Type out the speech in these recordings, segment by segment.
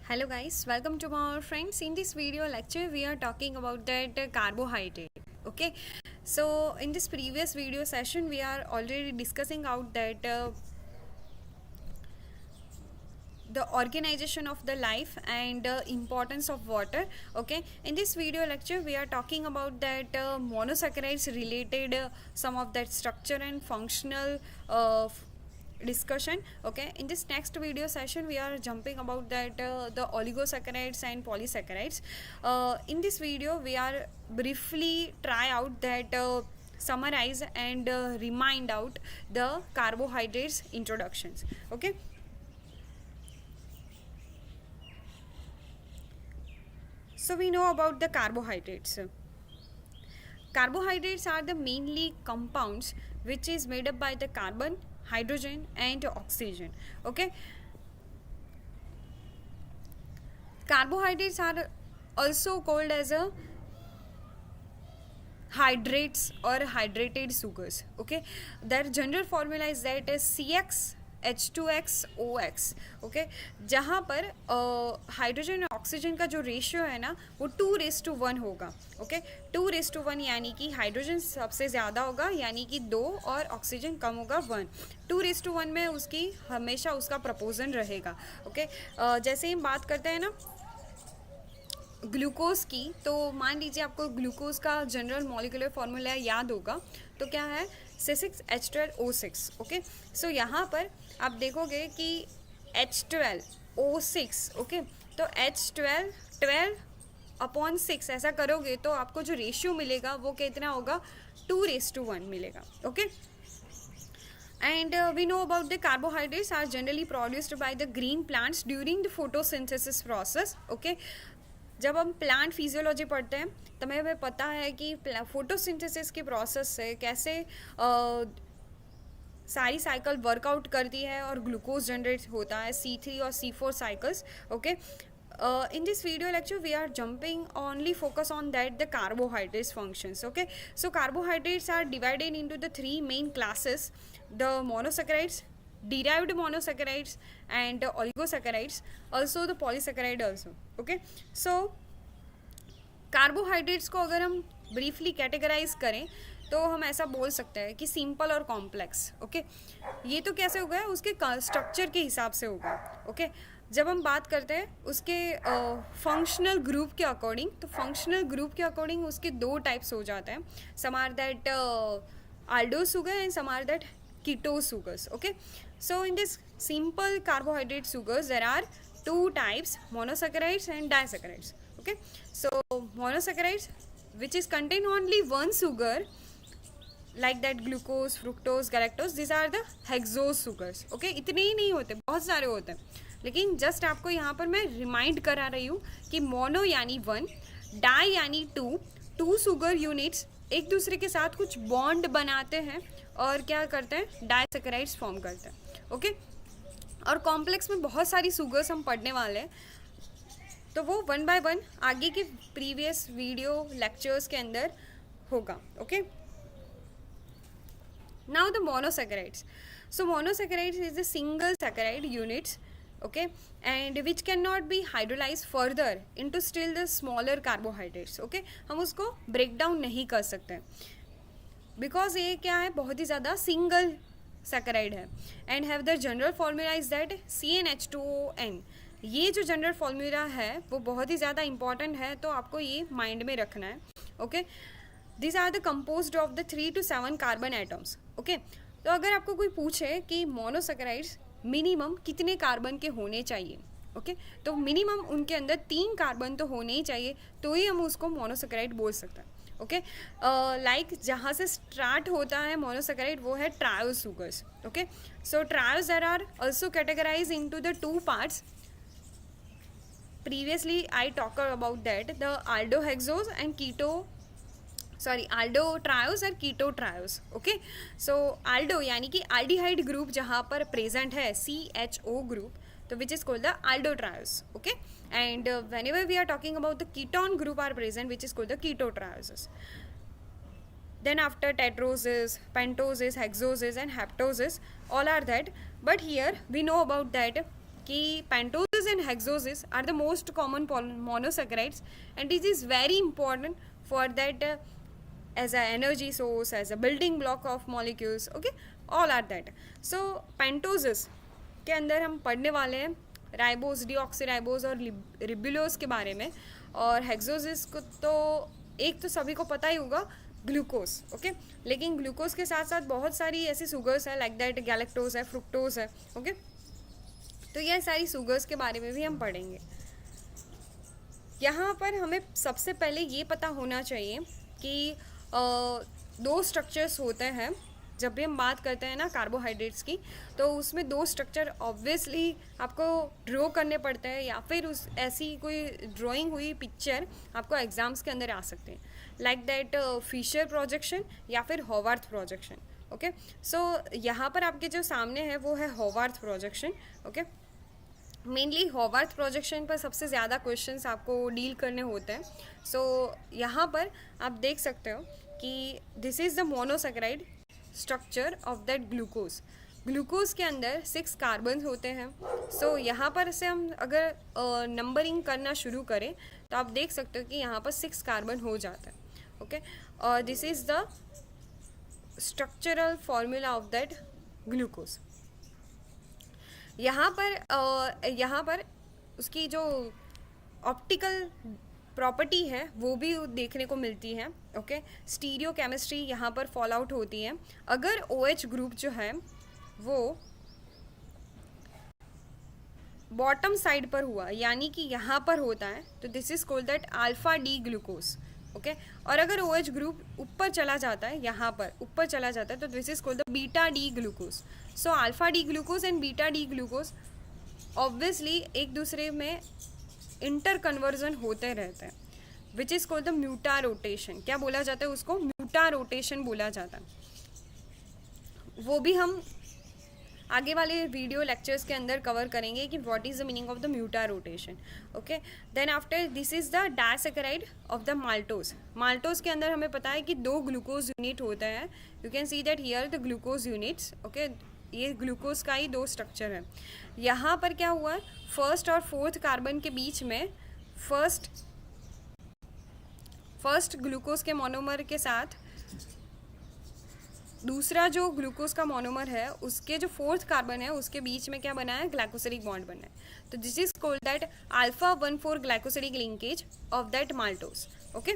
Hello guys, welcome to our friends. In this video lecture we are talking about that carbohydrate. Okay, so in this previous video session we are already discussing out that the organization of the life and importance of water. Okay, in this video lecture we are talking about that monosaccharides related some of that structure and functional discussion. Okay, in this next video session we are jumping about that the oligosaccharides and polysaccharides. In this video we are briefly try out that summarize and remind out the carbohydrates introductions. Okay, so we know about the carbohydrates. Carbohydrates are the mainly compounds which is made up by the carbon, hydrogen and oxygen. Okay, carbohydrates are also called as a hydrates or hydrated sugars. Okay, their general formula is that is CX H2XOX. Okay, जहाँ पर hydrogen और oxygen का जो ratio है ना वो 2:1 होगा. Okay, 2:1 यानी कि हाइड्रोजन सबसे ज़्यादा होगा यानी कि 2 और ऑक्सीजन कम होगा 1. 2:1 में उसकी हमेशा उसका प्रपोजन रहेगा. ओके, जैसे ही हम बात करते हैं ना ग्लूकोज की, तो मान लीजिए आपको ग्लूकोज का जनरल मॉलिक्यूलर फार्मूला याद होगा, तो क्या है C6H12O6. ओके, सो यहाँ पर आप देखोगे कि H12O6. ओके, तो H12 12/6 ऐसा करोगे तो आपको जो रेशियो मिलेगा वो कितना होगा 2:1 मिलेगा. Okay, and we know about the carbohydrates are generally produced by the green plants during the photosynthesis process. Okay, जब हम प्लांट फिजियोलॉजी पढ़ते हैं तो हमें पता है कि फोटोसिंथेसिस के प्रोसेस से कैसे सारी साइकिल वर्कआउट करती है और ग्लूकोज जनरेट होता है C3 और C4 cycles. Okay, in this video lecture we are jumping only focus on that the carbohydrates functions. Okay, so carbohydrates are divided into the three main classes: the monosaccharides, derived monosaccharides and oligosaccharides, also the polysaccharide also. Okay, so carbohydrates को अगर हम briefly categorise करें तो हम ऐसा बोल सकते हैं कि सिंपल और कॉम्प्लेक्स. ओके, ये तो कैसे होगा उसके स्ट्रक्चर के हिसाब से होगा. ओके, जब हम बात करते हैं उसके फंक्शनल ग्रुप के अकॉर्डिंग, तो फंक्शनल ग्रुप के अकॉर्डिंग उसके दो टाइप्स हो जाते हैं. Some are that aldose sugar and some are that keto sugars. Okay, so in this simple carbohydrate sugars there are two types: monosaccharides and disaccharides. Okay, so monosaccharides which is contain only one sugar like that glucose, fructose, galactose, these are the hexose sugars. Okay, इतने ही नहीं होते, बहुत सारे होते हैं, लेकिन just आपको यहाँ पर मैं रिमाइंड करा रही हूँ कि मोनो यानी 1, डाई यानी 2 सुगर यूनिट्स एक दूसरे के साथ कुछ बॉन्ड बनाते हैं और क्या करते हैं, डाइसैकेराइड्स फॉर्म करते हैं. ओके, और कॉम्प्लेक्स में बहुत सारी सुगर्स हम पढ़ने वाले हैं, तो वो 1 by 1 आगे के प्रीवियस वीडियो लेक्चर्स के अंदर होगा. Okay, now the monosaccharides. So monosaccharides is the single saccharide units. Okay, and which cannot be hydrolyzed further into still the smaller carbohydrates. Okay, हम उसको break down नहीं कर सकते because ये क्या है, बहुत ही ज़्यादा single saccharide है and have the general formula is that CnH2ON. ये जो general formula है वो बहुत ही ज़्यादा important है, तो आपको ये mind में रखना है. Okay, these are the composed of the 3 to 7 carbon atoms. Okay, तो अगर आपको कोई पूछे कि monosaccharides मिनिमम कितने कार्बन के होने चाहिए, ओके, तो मिनिमम उनके अंदर 3 कार्बन तो होने ही चाहिए, तो ही हम उसको मोनोसैकेराइड बोल सकते हैं. ओके, लाइक जहाँ से स्टार्ट होता है मोनोसैकेराइड वो है triose sugars. Okay, so triose there are also categorize into the 2 parts. Previously I talk about that the aldohexose and aldo triose और keto triose. Okay, so aldo यानी कि aldehyde group जहाँ पर present है CHO group, तो which is called the aldo triose. Okay, and whenever we are talking about the ketone group are present which is called the keto trioses. Then after tetrosis, pentosis, hexosis and haptosis all are that, but here we know about that कि पेंटोसिस and hexoses are the most common monosaccharides, and this is very important for that as a energy source, as a building block of molecules. Okay, all are that. So pentoses के अंदर हम पढ़ने वाले हैं ribose, deoxyribose और रिबुलोस के बारे में, और हेक्सोसिस को तो एक तो सभी को पता ही होगा, ग्लूकोज. ओके, लेकिन ग्लूकोज के साथ साथ बहुत सारी ऐसी शुगर्स हैं, लाइक दैट गैलेक्टोज है, फ्रुक्टोज है. ओके, तो यह सारी शुगर्स के बारे में भी हम पढ़ेंगे. यहाँ पर हमें सबसे पहले ये पता होना चाहिए कि दो स्ट्रक्चर्स होते हैं. जब भी हम बात करते हैं ना कार्बोहाइड्रेट्स की, तो उसमें दो स्ट्रक्चर ऑब्वियसली आपको ड्रॉ करने पड़ते हैं, या फिर उस ऐसी कोई ड्राइंग हुई पिक्चर आपको एग्जाम्स के अंदर आ सकते हैं, लाइक दैट फिशर प्रोजेक्शन या फिर होवार्थ प्रोजेक्शन. ओके, सो यहाँ पर आपके जो सामने है वो है होवार्थ प्रोजेक्शन. ओके, मेनली होवार्थ प्रोजेक्शन पर सबसे ज़्यादा क्वेश्चंस आपको डील करने होते हैं. सो यहाँ पर आप देख सकते हो कि this is the monosaccharide structure of that glucose. Glucose के अंदर 6 कार्बन होते हैं. सो यहाँ पर से हम अगर नंबरिंग करना शुरू करें तो आप देख सकते हो कि यहाँ पर 6 कार्बन हो जाता है. ओके, और this is the structural formula of that glucose. यहाँ पर उसकी जो ऑप्टिकल प्रॉपर्टी है वो भी देखने को मिलती है. ओके, स्टीरियो केमिस्ट्री यहाँ पर फॉल आउट होती है. अगर OH ग्रुप जो है वो बॉटम साइड पर हुआ, यानी कि यहाँ पर होता है, तो this is called that alpha D glucose. Okay, और अगर OH ग्रुप ऊपर चला जाता है, यहाँ पर ऊपर चला जाता है, तो this is called the beta D glucose. So alpha D glucose and beta D glucose obviously एक दूसरे में इंटर कन्वर्जन होते रहते हैं, which is called the mutarotation. क्या बोला जाता है उसको? म्यूटा रोटेशन बोला जाता है. वो भी हम आगे वाले वीडियो लेक्चर्स के अंदर कवर करेंगे कि what is the meaning of the mutarotation. Okay, then after this is the disaccharide of the maltose. Maltose के अंदर हमें पता है कि 2 ग्लूकोज यूनिट होते हैं. You can see that here the glucose units. Okay, ये ग्लूकोज का ही 2 स्ट्रक्चर है. यहाँ पर क्या हुआ है, फर्स्ट और फोर्थ कार्बन के बीच में फर्स्ट ग्लूकोज के मोनोमर के साथ दूसरा जो ग्लूकोज का मोनोमर है उसके जो फोर्थ कार्बन है उसके बीच में क्या बना है, ग्लाइकोसिडिक बॉन्ड बना है. तो this is called that alpha 1,4 glycosidic linkage of that maltose. Okay,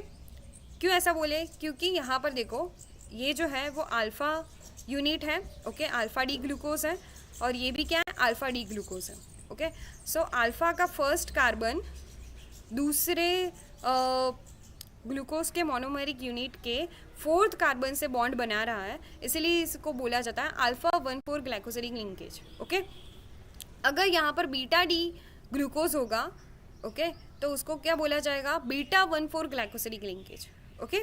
क्यों ऐसा बोले? क्योंकि यहाँ पर देखो ये जो है वो अल्फा यूनिट है. ओके, अल्फा डी ग्लूकोज है, और ये भी क्या है, अल्फा डी ग्लूकोज है. ओके, सो अल्फा का फर्स्ट कार्बन दूसरे ग्लूकोज के मोनोमेरिक यूनिट के फोर्थ कार्बन से बॉन्ड बना रहा है, इसलिए इसको बोला जाता है अल्फा 1,4 ग्लाइकोसिडिक लिंकेज. ओके, अगर यहाँ पर बीटा डी ग्लूकोज होगा, ओके, तो उसको क्या बोला जाएगा, beta 1,4 glycosidic linkage. Okay,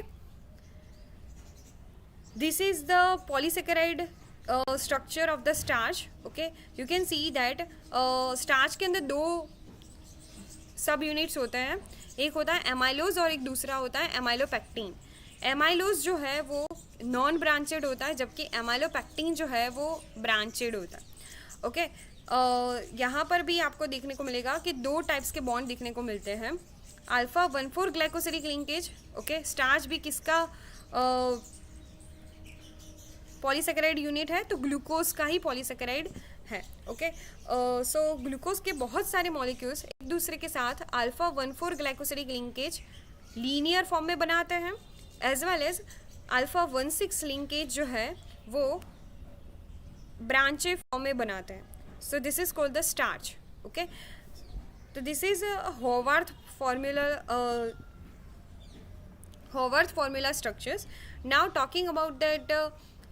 this is the polysaccharide structure of the starch. Okay, you can see that starch के अंदर 2 सब यूनिट्स होते हैं. एक होता है एमाइलोज और एक दूसरा होता है एमाइलोपेक्टिन. एमाइलोज जो है वो नॉन ब्रांचेड होता है, जबकि एमाइलोपेक्टिन जो है वो ब्रांचेड होता है. ओके, यहाँ पर भी आपको देखने को मिलेगा कि 2 टाइप्स के बॉन्ड देखने को मिलते हैं. Alpha 1,4 glycosidic linkage. Okay, starch भी किसका पॉलीसेकेराइड यूनिट है, तो ग्लूकोज का ही पॉलीसेकेराइड है. ओके, सो ग्लूकोज के बहुत सारे मॉलिक्यूल्स एक दूसरे के साथ alpha 1,4 glycosidic linkage linear form में बनाते हैं, as well as alpha 1,6 linkage जो है वो ब्रांचे फॉर्म में बनाते हैं. So this is called the starch. Okay, तो this is Haworth formula structures. Now talking about that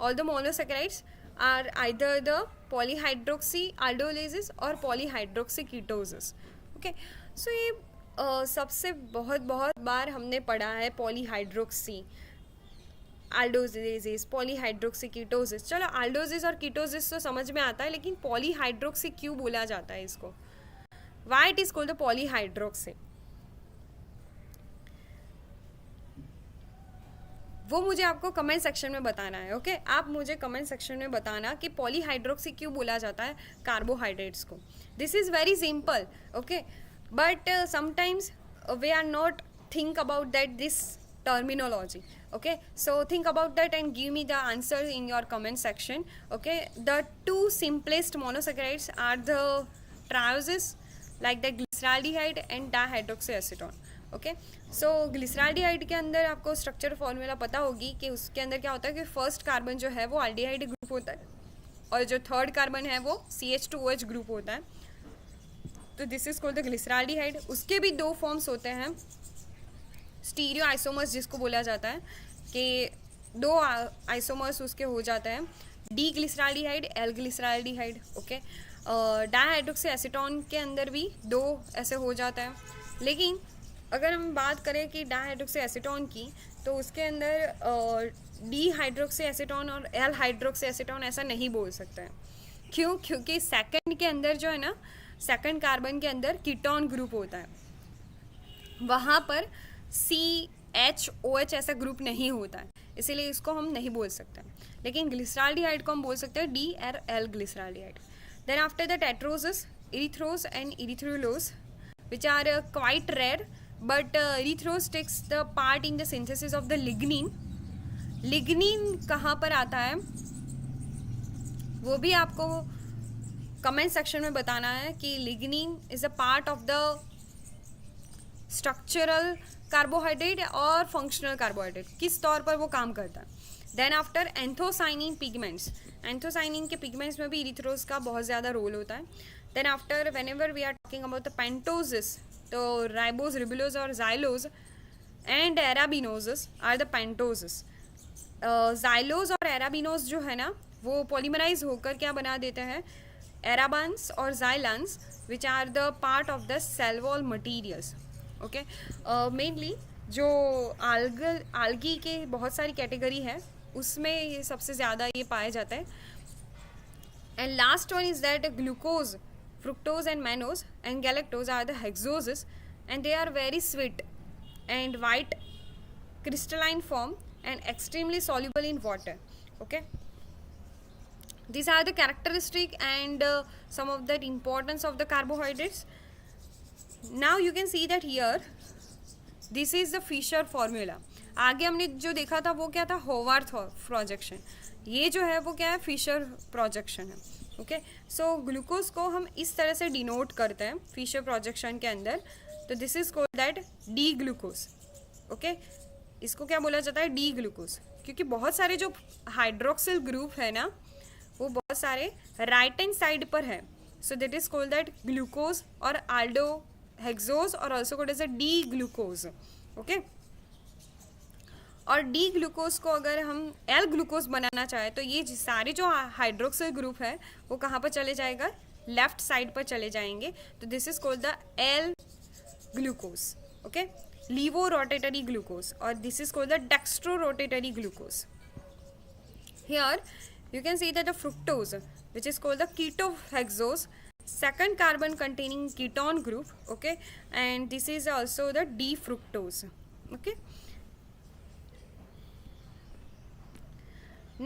all the monosaccharides are either the polyhydroxy aldolases or polyhydroxy ketosis. Okay, so ये सबसे बहुत बार हमने पढ़ा है polyhydroxy aldolases, polyhydroxy ketosis. चलो aldoses और ketosis तो समझ में आता है, लेकिन polyhydroxy क्यों बोला जाता है इसको? Why it is called the polyhydroxy? वो मुझे आपको कमेंट सेक्शन में बताना है. ओके, आप मुझे कमेंट सेक्शन में बताना कि पॉलीहाइड्रोक्सी क्यों बोला जाता है कार्बोहाइड्रेट्स को. This is very simple, okay, but sometimes we are not think about that this terminology, okay. So think about that and give me the answer in your comment section, okay. The two simplest monosaccharides are the trioses, like the glyceraldehyde and dihydroxyacetone, ओके. सो glyceraldehyde के अंदर आपको structure formula पता होगी कि उसके अंदर क्या होता है कि फर्स्ट कार्बन जो है वो एल्डिहाइड ग्रुप होता है और जो थर्ड कार्बन है वो CH2OH ग्रुप होता है. तो दिस इज कॉल्ड द ग्लिसराल्डिहाइड. उसके भी दो फॉर्म्स होते हैं, स्टीरियो आइसोमर्स जिसको बोला जाता है, कि दो आइसोमर्स उसके हो जाते हैं, D glyceraldehyde, L glyceraldehyde, okay. Dihydroxyacetone के अंदर भी दो ऐसे हो जाता है. लेकिन अगर हम बात करें कि डाइहाइड्रोक्सी एसीटोन की, तो उसके अंदर डी हाइड्रोक्सी एसीटोन और एल हाइड्रोक्सी एसीटोन ऐसा नहीं बोल सकते हैं. क्यों? क्योंकि सेकंड के अंदर जो है ना, सेकंड कार्बन के अंदर कीटोन ग्रुप होता है, वहाँ पर CHOH ऐसा ग्रुप नहीं होता है, इसीलिए इसको हम नहीं बोल सकते. लेकिन ग्लिसराल्डिहाइड को हम बोल सकते हैं डी और L glyceraldehyde. Then after the tetroses, erythrose and erythrulose which are quite rare, but erythrose takes the part in the synthesis of the lignin. lignin कहाँ पर आता है वो भी आपको कमेंट सेक्शन में बताना है कि lignin is a part of the structural carbohydrate और functional carbohydrate, किस तौर पर वो काम करता है. Then after anthocyanin pigments, anthocyanin के पिगमेंट्स में भी इरिथ्रोज का बहुत ज़्यादा रोल होता है. Then after, whenever we are talking about the pentoses, तो ribose, ribulose और xylose and arabinoses are the pentoses. xylose और arabinose जो है ना, वो polymerise होकर क्या बना देते हैं, arabans और xylans, which are the part of the cell wall materials, okay. Mainly जो algae के बहुत सारी कैटेगरी है, उसमें ये सबसे ज़्यादा ये पाया जाता है. And last one is that glucose, fructose and mannose and galactose are the hexoses, and they are very sweet and white crystalline form and extremely soluble in water, okay. These are the characteristic and some of the importance of the carbohydrates. Now you can see that here this is the Fisher formula. आगे हमने जो देखा था वो क्या था, होवार्थ projection. ये जो है वो क्या है, फिशर प्रोजेक्शन है, ओके. सो ग्लूकोज को हम इस तरह से डिनोट करते हैं फिशर प्रोजेक्शन के अंदर. तो this is called that D glucose, okay. इसको क्या बोला जाता है, डी ग्लूकोज, क्योंकि बहुत सारे जो हाइड्रोक्सिल ग्रुप है ना, वो बहुत सारे राइट हैंड साइड पर है. So that is called that glucose और आल्डो हेक्सोज और also called as a D glucose, okay. और डी ग्लूकोज को अगर हम एल ग्लूकोज बनाना चाहे तो ये सारे जो हाइड्रोक्सिल ग्रुप है वो कहाँ पर चले जाएगा, लेफ्ट साइड पर चले जाएंगे. तो this is called the L glucose, okay. Levorotatory glucose, और this is called the dextrorotatory glucose. Here you can see that the fructose, which is called the ketohexose, second carbon containing ketone group, okay, and this is also the D fructose, okay.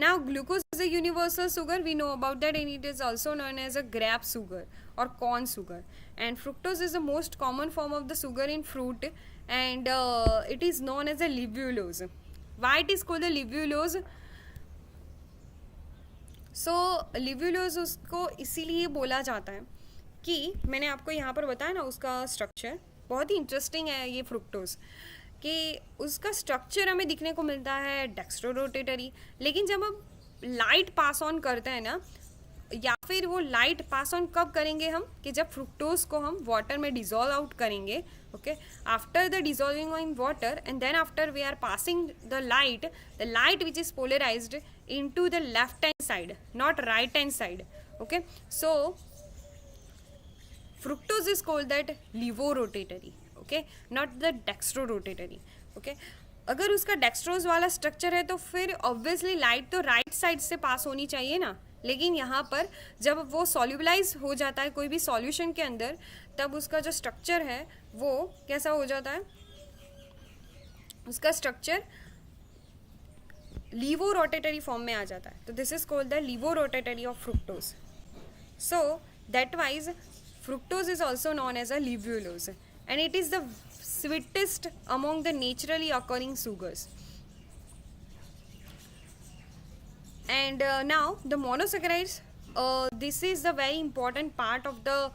Now glucose is a universal sugar, we know about that, and it is also known as a grape sugar or corn sugar. And fructose is the most common form of the sugar in fruit, and it is known as a livulose. Why it is called the livulose? सो लिव्यूलोज उसको इसीलिए बोला जाता है कि मैंने आपको यहाँ पर बताया ना, उसका स्ट्रक्चर बहुत ही इंटरेस्टिंग है. ये फ्रुक्टोज कि उसका स्ट्रक्चर हमें दिखने को मिलता है डेक्स्ट्रो रोटेटरी, लेकिन जब हम लाइट पास ऑन करते हैं ना, या फिर वो लाइट पास ऑन कब करेंगे हम, कि जब फ्रुक्टोज को हम वाटर में डिजोल्व आउट करेंगे, okay. After the dissolving in water and then after we are passing the light which is polarized into the left hand side, not right hand side, okay. So fructose is called that levorotatory, okay, not the dextrorotatory, okay. अगर उसका dextrose वाला structure है तो फिर obviously light तो right side से पास होनी चाहिए ना, लेकिन यहाँ पर जब वो सॉल्यूबलाइज हो जाता है कोई भी सॉल्यूशन के अंदर, तब उसका जो स्ट्रक्चर है वो कैसा हो जाता है, उसका स्ट्रक्चर लीवो रोटेटरी फॉर्म में आ जाता है. तो this is called the levorotatory of fructose. So that wise fructose is also known as a levulose, and it is the sweetest among the naturally occurring sugars. And now the monosaccharides, this is the very important part of the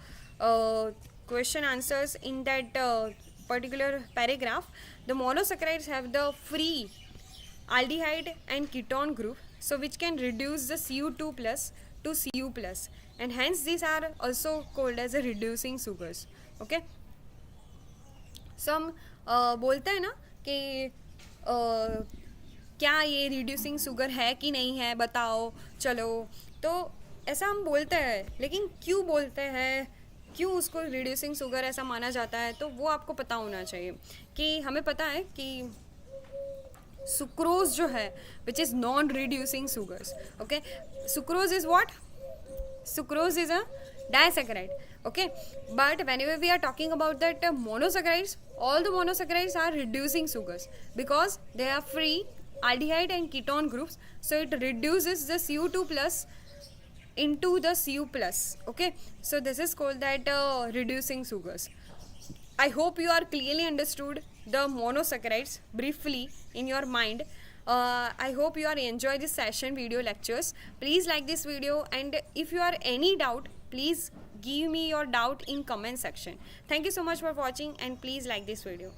question answers in that particular paragraph. The monosaccharides have the free aldehyde and ketone group, so which can reduce the Cu2 plus to Cu plus, and hence these are also called as a reducing sugars. Okay, सो हम बोलते हैं ना कि क्या ये reducing sugar है कि नहीं है, बताओ चलो, तो ऐसा हम बोलते हैं, लेकिन क्यों बोलते हैं, क्यों उसको रिड्यूसिंग शुगर ऐसा माना जाता है, तो वो आपको पता होना चाहिए. कि हमें पता है कि सुक्रोज जो है which is non reducing sugars. Okay, sucrose is what? Sucrose is a disaccharide. Okay, but whenever we are talking about that monosaccharides, all the monosaccharides are reducing sugars because they are free aldehyde and ketone groups, so it reduces the Cu2 plus into the Cu plus. Okay, so this is called that reducing sugars. I hope you are clearly understood the monosaccharides briefly in your mind. I hope you are enjoy this session video lectures. Please like this video, and if you are any doubt, please give me your doubt in comment section. Thank you so much for watching, and please like this video.